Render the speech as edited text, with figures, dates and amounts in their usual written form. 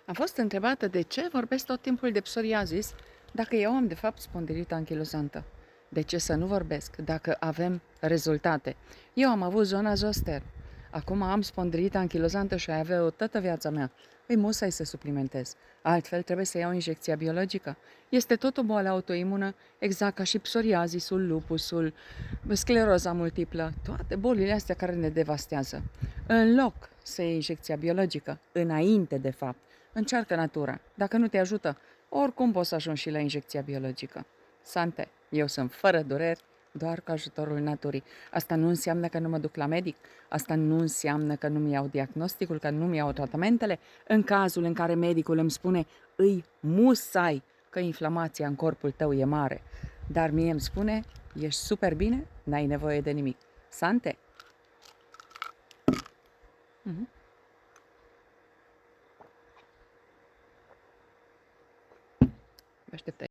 Am fost întrebată de ce vorbesc tot timpul de psoriazis dacă eu am de fapt spondilită anchilozantă. De ce să nu vorbesc dacă avem rezultate? Eu am avut zona zoster. Acum am spondilită anchilozantă și ai avea-o toată viața mea. Îi musai să suplimentez. Altfel trebuie să iau injecția biologică. Este tot o boală autoimună, exact ca și psoriazisul, lupusul, scleroza multiplă, toate bolile astea care ne devastează. În loc să iei injecția biologică, înainte de fapt, încearcă natura. Dacă nu te ajută, oricum poți să ajungi și la injecția biologică. Sante, eu sunt fără dureri, doar cu ajutorul naturii. Asta nu înseamnă că nu mă duc la medic, asta nu înseamnă că nu-mi iau diagnosticul, că nu-mi iau tratamentele. În cazul în care medicul îmi spune, îi musai că inflamația în corpul tău e mare, dar mie îmi spune, ești super bine, n-ai nevoie de nimic. Sante? Vă așteptăm.